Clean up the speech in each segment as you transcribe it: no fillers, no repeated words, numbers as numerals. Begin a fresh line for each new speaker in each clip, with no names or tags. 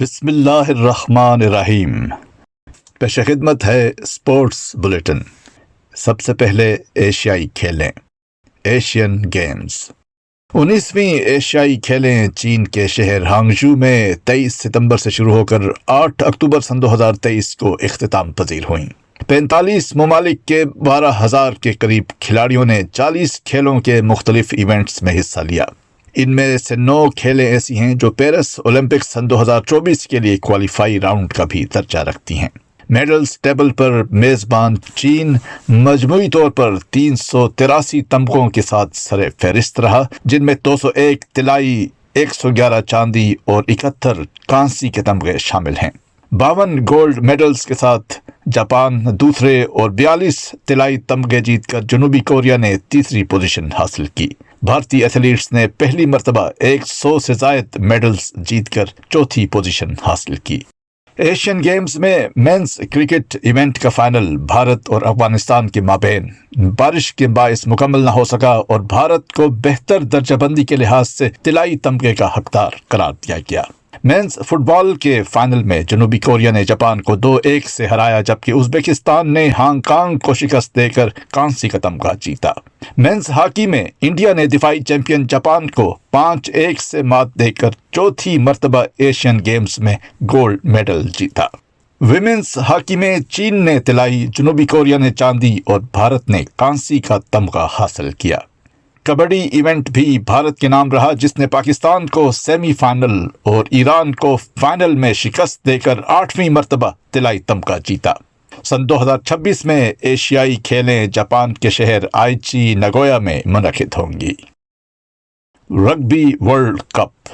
بسم اللہ الرحمن الرحیم۔ پیش خدمت ہے اسپورٹس بلیٹن۔ سب سے پہلے ایشیائی کھیلیں، ایشین گیمز۔ 19ویں ایشیائی کھیلیں چین کے شہر ہانگجو میں 23 ستمبر سے شروع ہو کر 8 اکتوبر سن 2023 کو اختتام پذیر ہوئیں۔ 45 ممالک کے 12,000 کے قریب کھلاڑیوں نے 40 کھیلوں کے مختلف ایونٹس میں حصہ لیا۔ ان میں سے 9 کھیلیں ایسی ہیں جو پیرس اولمپکس سن 2024 کے لیے کوالیفائی راؤنڈ کا بھی درجہ رکھتی ہیں۔ میڈلز ٹیبل پر میزبان چین مجموعی طور پر 383 تمغوں کے ساتھ سر فہرست رہا، جن میں 201 طلائی، 111 چاندی اور 71 کانسی کے تمغے شامل ہیں۔ 52 گولڈ میڈلز کے ساتھ جاپان دوسرے اور 42 طلائی تمغے جیت کر جنوبی کوریا نے تیسری پوزیشن حاصل کی۔ بھارتی ایتھلیٹس نے پہلی مرتبہ 100 سے زائد میڈلز جیت کر چوتھی پوزیشن حاصل کی۔ ایشین گیمز میں مینز کرکٹ ایونٹ کا فائنل بھارت اور افغانستان کے مابین بارش کے باعث مکمل نہ ہو سکا اور بھارت کو بہتر درجہ بندی کے لحاظ سے طلائی تمغے کا حقدار قرار دیا گیا۔ مینز فٹ بال کے فائنل میں جنوبی کوریا نے جاپان کو 2-1 سے ہرایا، جبکہ ازبکستان نے ہانگ کانگ کو شکست دے کر کانسی کا تمغہ جیتا۔ مینز ہاکی میں انڈیا نے دفاعی چیمپئن جاپان کو 5-1 سے مات دے کر چوتھی مرتبہ ایشین گیمز میں گولڈ میڈل جیتا۔ ویمنز ہاکی میں چین نے طلائی، جنوبی کوریا نے چاندی اور بھارت نے کانسی کا تمغہ حاصل کیا۔ کبڈی ایونٹ بھی بھارت کے نام رہا، جس نے پاکستان کو سیمی فائنل اور ایران کو فائنل میں شکست دے کر 8ویں مرتبہ طلائی تمغہ جیتا۔ سن 2026 میں ایشیائی کھیلیں جاپان کے شہر آئچی نگویا میں منعقد ہوں گی۔ رگبی ورلڈ کپ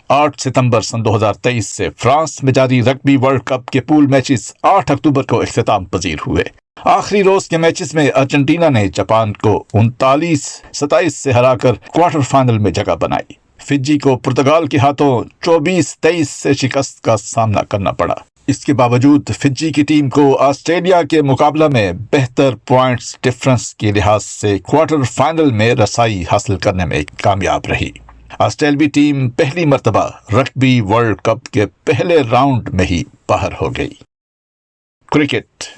8 ستمبر سن 2023 سے فرانس میں جاری رگبی ورلڈ کپ کے پول میچز 8 اکتوبر کو اختتام پذیر ہوئے۔ آخری روز کے میچز میں ارجنٹینا نے جاپان کو 39-27 سے ہرا کر کوارٹر فائنل میں جگہ بنائی۔ فجی کو پرتگال کے ہاتھوں 24-23 سے شکست کا سامنا کرنا پڑا۔ اس کے باوجود فجی کی ٹیم کو آسٹریلیا کے مقابلہ میں بہتر پوائنٹس ڈفرنس کے لحاظ سے کوارٹر فائنل میں رسائی حاصل کرنے میں کامیاب رہی۔ آسٹریلوی ٹیم پہلی مرتبہ رگبی ورلڈ کپ کے پہلے راؤنڈ میں ہی باہر ہو گئی۔ کرکٹ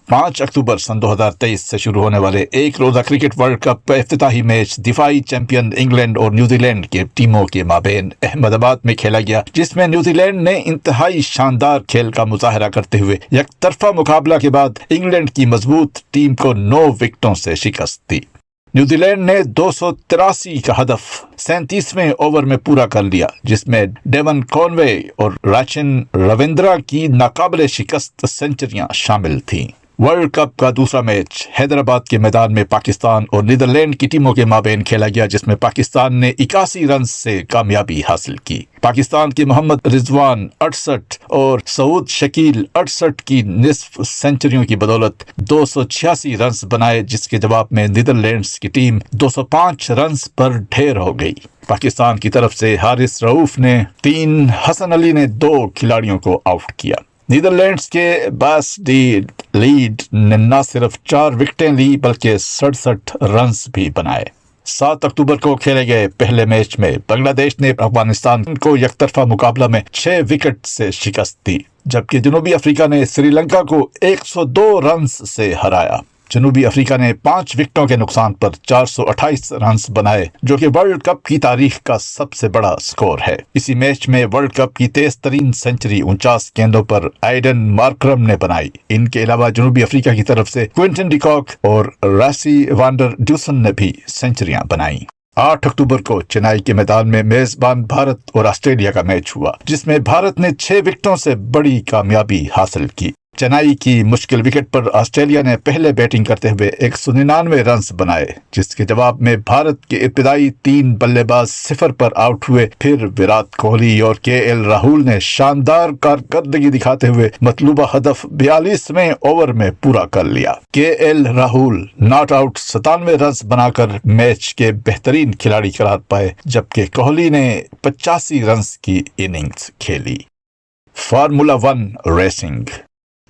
5 اکتوبر سن 2023 سے شروع ہونے والے ایک روزہ کرکٹ ورلڈ کپ کا افتتاحی میچ دفاعی چیمپئن انگلینڈ اور نیوزی لینڈ کے ٹیموں کے مابین احمد آباد میں کھیلا گیا، جس میں نیوزی لینڈ نے انتہائی شاندار کھیل کا مظاہرہ کرتے ہوئے یک طرفہ مقابلہ کے بعد انگلینڈ کی مضبوط ٹیم کو 9 وکٹوں سے شکست دی۔ نیوزی لینڈ نے 283 کا ہدف 37ویں اوور میں پورا کر لیا، جس میں ڈیون کانوے اور راچن رویندرا کی ناقابل شکست سنچریاں شامل تھیں۔ ورلڈ کپ کا دوسرا میچ حیدرآباد کے میدان میں پاکستان اور نیدرلینڈ کی ٹیموں کے مابین کھیلا گیا، جس میں پاکستان نے 81 رنز سے کامیابی حاصل کی۔ پاکستان کے محمد رضوان 68 اور سعود شکیل 68 کی نصف سنچریوں کی بدولت 286 رنز بنائے، جس کے جواب میں نیدرلینڈز کی ٹیم 205 رنز پر ڈھیر ہو گئی۔ پاکستان کی طرف سے حارث رؤوف نے 3، حسن علی نے 2 کھلاڑیوں کو آؤٹ کیا۔ نیدرلینڈز کے باس ڈی لیڈ نے نہ صرف 4 وکٹیں لی بلکہ 67 رنز بھی بنائے۔ 7 اکتوبر کو کھیلے گئے پہلے میچ میں بنگلہ دیش نے افغانستان کو یک طرفہ مقابلہ میں 6 وکٹ سے شکست دی، جبکہ جنوبی افریقہ نے سری لنکا کو 102 رنز سے ہرایا۔ جنوبی افریقہ نے 5 وکٹوں کے نقصان پر 428 رنز بنائے، جو کہ ورلڈ کپ کی تاریخ کا سب سے بڑا سکور ہے۔ اسی میچ میں ورلڈ کپ کی تیز ترین سنچری 49 گیندوں پر ایڈن مارکرم نے بنائی۔ ان کے علاوہ جنوبی افریقہ کی طرف سے کوئنٹن ڈیکاک اور راسی وانڈر ڈیوسن نے بھی سنچریاں بنائیں۔ 8 اکتوبر کو چنائی کے میدان میں میزبان بھارت اور آسٹریلیا کا میچ ہوا، جس میں بھارت نے 6 وکٹوں سے بڑی کامیابی حاصل کی۔ چنائی کی مشکل وکٹ پر آسٹریلیا نے پہلے بیٹنگ کرتے ہوئے 199 رنز بنائے، جس کے جواب میں بھارت کے ابتدائی 3 بلے باز 0 پر آؤٹ ہوئے۔ پھر وراٹ کوہلی اور کے ایل راہل نے شاندار کارکردگی دکھاتے ہوئے مطلوبہ ہدف 42ویں اوور میں پورا کر لیا۔ کے L Rahul not out 97 runs بنا کر میچ کے بہترین کھلاڑی قرار پائے، جبکہ کوہلی نے 85 رنز کی اننگز کھیلی۔ Formula 1 racing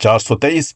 423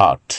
8।